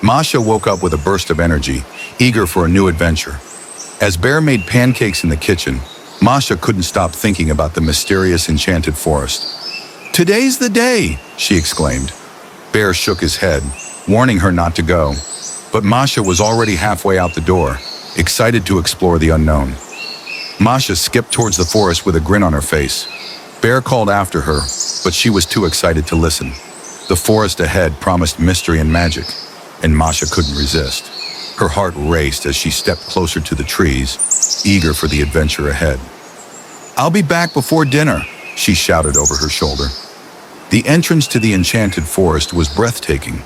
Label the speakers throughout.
Speaker 1: Masha woke up with a burst of energy, eager for a new adventure. As Bear made pancakes in the kitchen, Masha couldn't stop thinking about the mysterious enchanted forest. "Today's the day!" she exclaimed. Bear shook his head, warning her not to go. But Masha was already halfway out the door, excited to explore the unknown. Masha skipped towards the forest with a grin on her face. Bear called after her, but she was too excited to listen. The forest ahead promised mystery and magic, and Masha couldn't resist. Her heart raced as she stepped closer to the trees, eager for the adventure ahead. "I'll be back before dinner," she shouted over her shoulder. The entrance to the enchanted forest was breathtaking.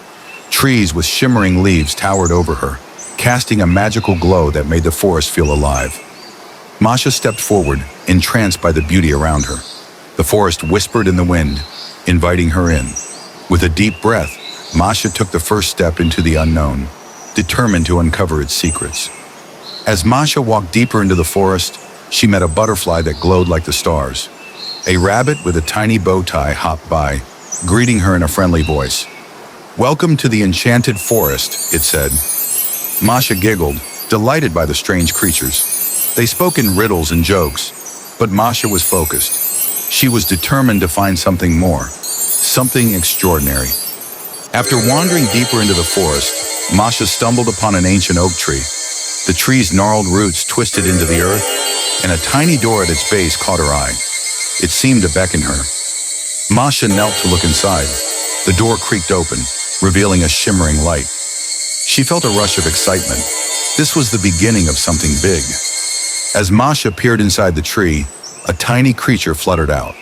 Speaker 1: Trees with shimmering leaves towered over her, casting a magical glow that made the forest feel alive. Masha stepped forward, entranced by the beauty around her. The forest whispered in the wind, inviting her in. With a deep breath, Masha took the first step into the unknown, determined to uncover its secrets. As Masha walked deeper into the forest, she met a butterfly that glowed like the stars. A rabbit with a tiny bow tie hopped by, greeting her in a friendly voice. "Welcome to the enchanted forest," it said. Masha giggled, delighted by the strange creatures. They spoke in riddles and jokes, but Masha was focused. She was determined to find something more, something extraordinary. After wandering deeper into the forest, Masha stumbled upon an ancient oak tree. The tree's gnarled roots twisted into the earth, and a tiny door at its base caught her eye. It seemed to beckon her. Masha knelt to look inside. The door creaked open, revealing a shimmering light. She felt a rush of excitement. This was the beginning of something big. As Masha peered inside the tree, a tiny creature fluttered out.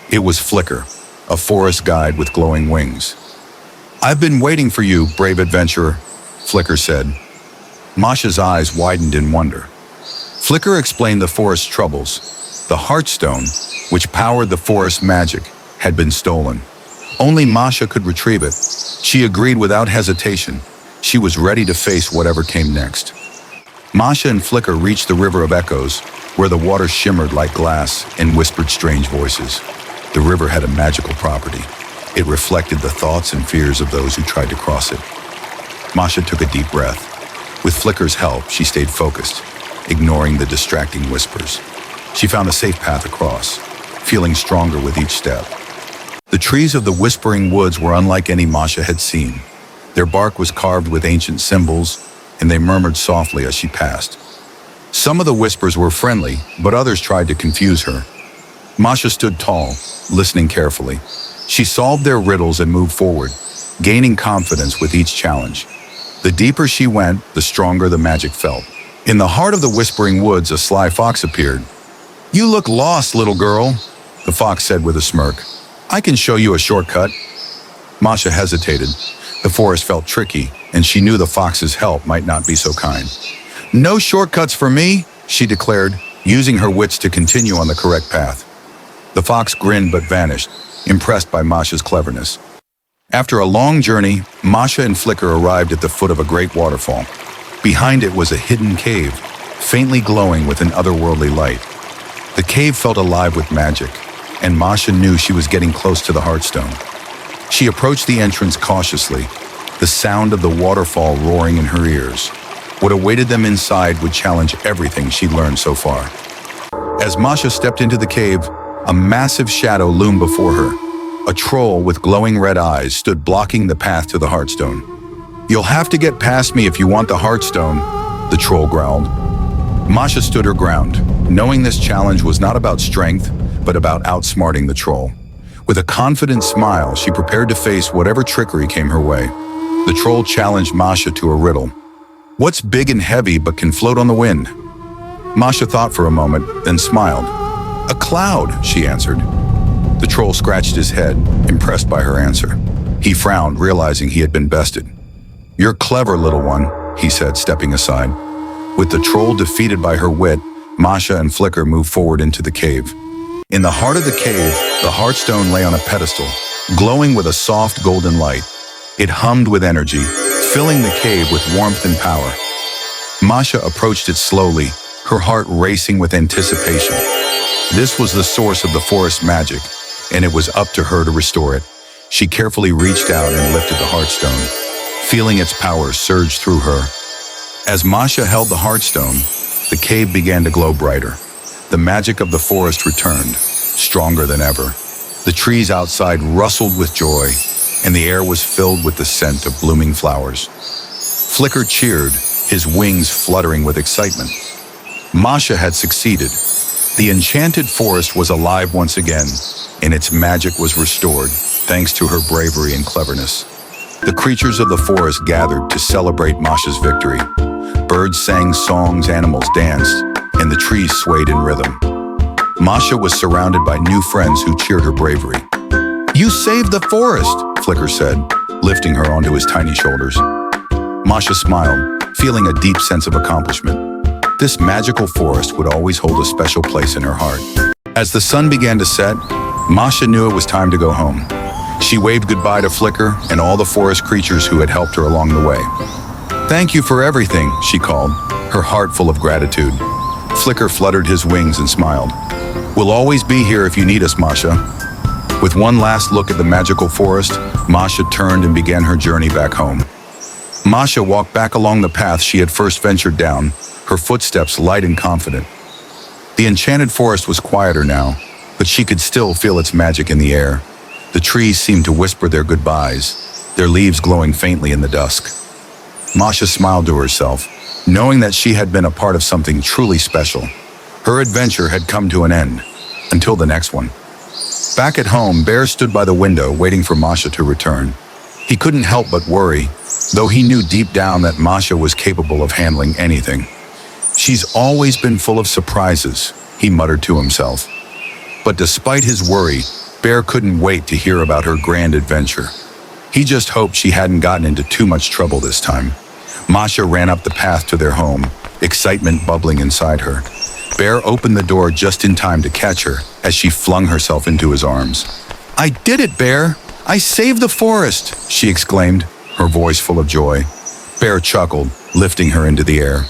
Speaker 1: It was Flicker, a forest guide with glowing wings. "I've been waiting for you, brave adventurer," Flicker said. Masha's eyes widened in wonder. Flicker explained the forest's troubles. The Heartstone, which powered the forest's magic, had been stolen. Only Masha could retrieve it. She agreed without hesitation. She was ready to face whatever came next. Masha and Flicker reached the River of Echoes, where the water shimmered like glass and whispered strange voices. The river had a magical property. It reflected the thoughts and fears of those who tried to cross it. Masha took a deep breath. With Flicker's help, she stayed focused, ignoring the distracting whispers. She found a safe path across, feeling stronger with each step. The trees of the Whispering Woods were unlike any Masha had seen. Their bark was carved with ancient symbols, and they murmured softly as she passed. Some of the whispers were friendly, but others tried to confuse her. Masha stood tall, listening carefully. She solved their riddles and moved forward, gaining confidence with each challenge. The deeper she went, the stronger the magic felt. In the heart of the Whispering Woods, a sly fox appeared. "You look lost, little girl," the fox said with a smirk. "I can show you a shortcut." Masha hesitated. The forest felt tricky, and she knew the fox's help might not be so kind. "No shortcuts for me," she declared, using her wits to continue on the correct path. The fox grinned but vanished, impressed by Masha's cleverness. After a long journey, Masha and Flicker arrived at the foot of a great waterfall. Behind it was a hidden cave, faintly glowing with an otherworldly light. The cave felt alive with magic, and Masha knew she was getting close to the Heartstone. She approached the entrance cautiously, the sound of the waterfall roaring in her ears. What awaited them inside would challenge everything she'd learned so far. As Masha stepped into the cave, a massive shadow loomed before her. A troll with glowing red eyes stood blocking the path to the Heartstone. "You'll have to get past me if you want the Heartstone," the troll growled. Masha stood her ground, knowing this challenge was not about strength, but about outsmarting the troll. With a confident smile, she prepared to face whatever trickery came her way. The troll challenged Masha to a riddle. "What's big and heavy but can float on the wind?" Masha thought for a moment, then smiled. "A cloud," she answered. The troll scratched his head, impressed by her answer. He frowned, realizing he had been bested. "You're clever, little one," he said, stepping aside. With the troll defeated by her wit, Masha and Flicker moved forward into the cave. In the heart of the cave, the Heartstone lay on a pedestal, glowing with a soft golden light. It hummed with energy, filling the cave with warmth and power. Masha approached it slowly, her heart racing with anticipation. This was the source of the forest's magic, and it was up to her to restore it. She carefully reached out and lifted the Heartstone. feeling its power surge through her. As Masha held the heartstone, the cave began to glow brighter. The magic of the forest returned, stronger than ever. The trees outside rustled with joy, and the air was filled with the scent of blooming flowers. Flicker cheered, his wings fluttering with excitement. Masha had succeeded. The enchanted forest was alive once again, and its magic was restored, thanks to her bravery and cleverness. The creatures of the forest gathered to celebrate Masha's victory. Birds sang songs, animals danced, and the trees swayed in rhythm. Masha was surrounded by new friends who cheered her bravery. "You saved the forest," Flicker said, lifting her onto his tiny shoulders. Masha smiled, feeling a deep sense of accomplishment. This magical forest would always hold a special place in her heart. As the sun began to set, Masha knew it was time to go home. She waved goodbye to Flicker and all the forest creatures who had helped her along the way. "Thank you for everything," she called, her heart full of gratitude. Flicker fluttered his wings and smiled. "We'll always be here if you need us, Masha." With one last look at the magical forest, Masha turned and began her journey back home. Masha walked back along the path she had first ventured down, her footsteps light and confident. The enchanted forest was quieter now, but she could still feel its magic in the air. The trees seemed to whisper their goodbyes, their leaves glowing faintly in the dusk. Masha smiled to herself, knowing that she had been a part of something truly special. Her adventure had come to an end, until the next one. Back at home, Bear stood by the window waiting for Masha to return. He couldn't help but worry, though he knew deep down that Masha was capable of handling anything. "She's always been full of surprises," he muttered to himself. But despite his worry, Bear couldn't wait to hear about her grand adventure. He just hoped she hadn't gotten into too much trouble this time. Masha ran up the path to their home, excitement bubbling inside her. Bear opened the door just in time to catch her as she flung herself into his arms. "I did it, Bear! I saved the forest!" she exclaimed, her voice full of joy. Bear chuckled, lifting her into the air.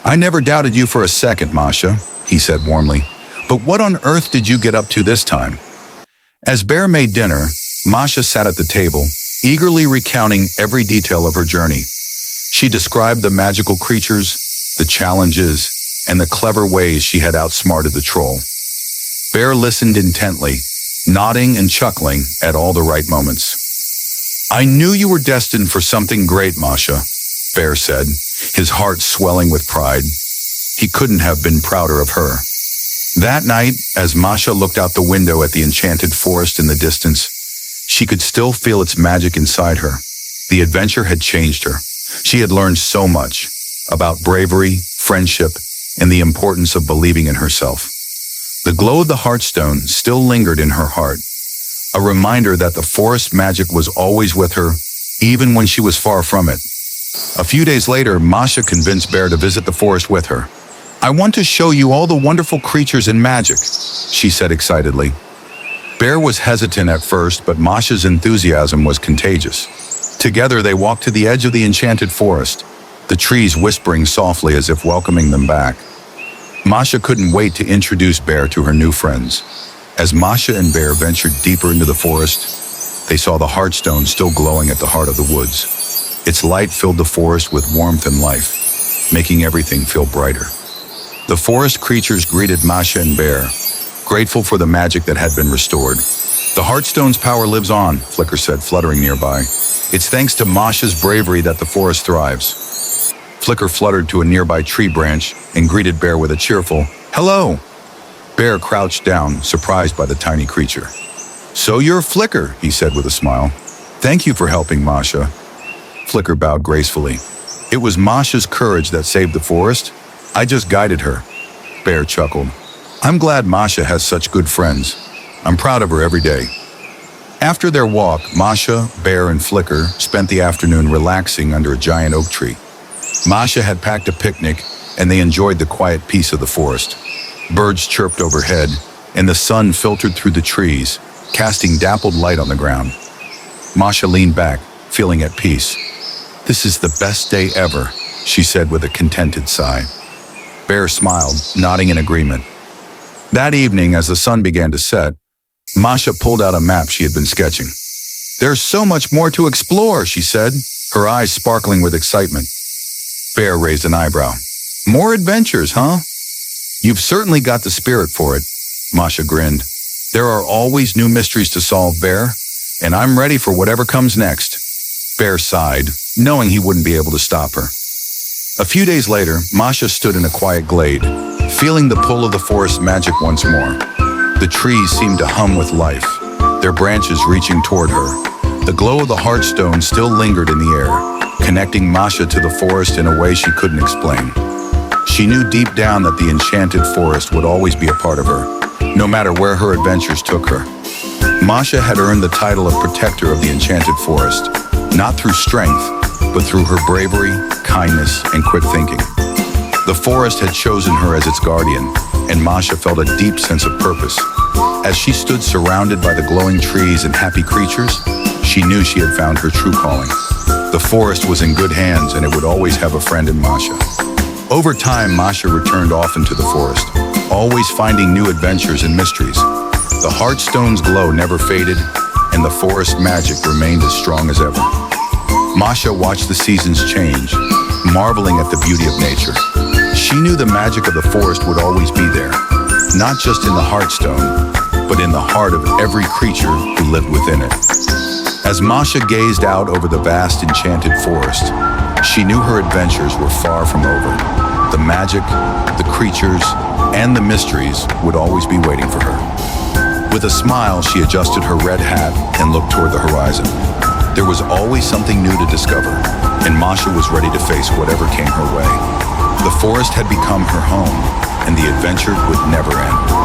Speaker 1: "I never doubted you for a second, Masha," he said warmly. "But what on earth did you get up to this time?" As Bear made dinner, Masha sat at the table, eagerly recounting every detail of her journey. She described the magical creatures, the challenges, and the clever ways she had outsmarted the troll. Bear listened intently, nodding and chuckling at all the right moments. "I knew you were destined for something great, Masha," Bear said, his heart swelling with pride. He couldn't have been prouder of her. That night, as Masha looked out the window at the enchanted forest in the distance, she could still feel its magic inside her. The adventure had changed her. She had learned so much about bravery, friendship, and the importance of believing in herself. The glow of the heartstone still lingered in her heart, a reminder that the forest magic was always with her, even when she was far from it. A few days later, Masha convinced Bear to visit the forest with her. "I want to show you all the wonderful creatures and magic," she said excitedly. Bear was hesitant at first, but Masha's enthusiasm was contagious. Together they walked to the edge of the enchanted forest, the trees whispering softly as if welcoming them back. Masha couldn't wait to introduce Bear to her new friends. As Masha and Bear ventured deeper into the forest, they saw the heartstone still glowing at the heart of the woods. Its light filled the forest with warmth and life, making everything feel brighter. The forest creatures greeted Masha and Bear, grateful for the magic that had been restored. "The heartstone's power lives on," Flicker said, fluttering nearby. "It's thanks to Masha's bravery that the forest thrives." Flicker fluttered to a nearby tree branch and greeted Bear with a cheerful, "Hello!" Bear crouched down, surprised by the tiny creature. "So you're Flicker," he said with a smile. "Thank you for helping Masha." Flicker bowed gracefully. "It was Masha's courage that saved the forest. I just guided her." Bear chuckled. "I'm glad Masha has such good friends. I'm proud of her every day." After their walk, Masha, Bear, and Flicker spent the afternoon relaxing under a giant oak tree. Masha had packed a picnic, and they enjoyed the quiet peace of the forest. Birds chirped overhead, and the sun filtered through the trees, casting dappled light on the ground. Masha leaned back, feeling at peace. "This is the best day ever," she said with a contented sigh. Bear smiled, nodding in agreement. That evening, as the sun began to set, Masha pulled out a map she had been sketching. "There's so much more to explore," she said, her eyes sparkling with excitement. Bear raised an eyebrow. More adventures, huh? You've certainly got the spirit for it, Masha grinned. There are always new mysteries to solve, Bear, and I'm ready for whatever comes next. Bear sighed, knowing he wouldn't be able to stop her. A few days later, Masha stood in a quiet glade, feeling the pull of the forest magic once more. The trees seemed to hum with life, their branches reaching toward her. The glow of the heartstone still lingered in the air, connecting Masha to the forest in a way she couldn't explain. She knew deep down that the enchanted forest would always be a part of her, no matter where her adventures took her. Masha had earned the title of protector of the enchanted forest, not through strength, but through her bravery, kindness, and quick thinking. The forest had chosen her as its guardian, and Masha felt a deep sense of purpose. As she stood surrounded by the glowing trees and happy creatures, she knew she had found her true calling. The forest was in good hands, and it would always have a friend in Masha. Over time, Masha returned often to the forest, always finding new adventures and mysteries. The heartstone's glow never faded, and the forest magic remained as strong as ever. Masha watched the seasons change, marveling at the beauty of nature. She knew the magic of the forest would always be there, not just in the heartstone, but in the heart of every creature who lived within it. As Masha gazed out over the vast enchanted forest, she knew her adventures were far from over. The magic, the creatures, and the mysteries would always be waiting for her. With a smile, she adjusted her red hat and looked toward the horizon. There was always something new to discover, and Masha was ready to face whatever came her way. The forest had become her home, and the adventure would never end.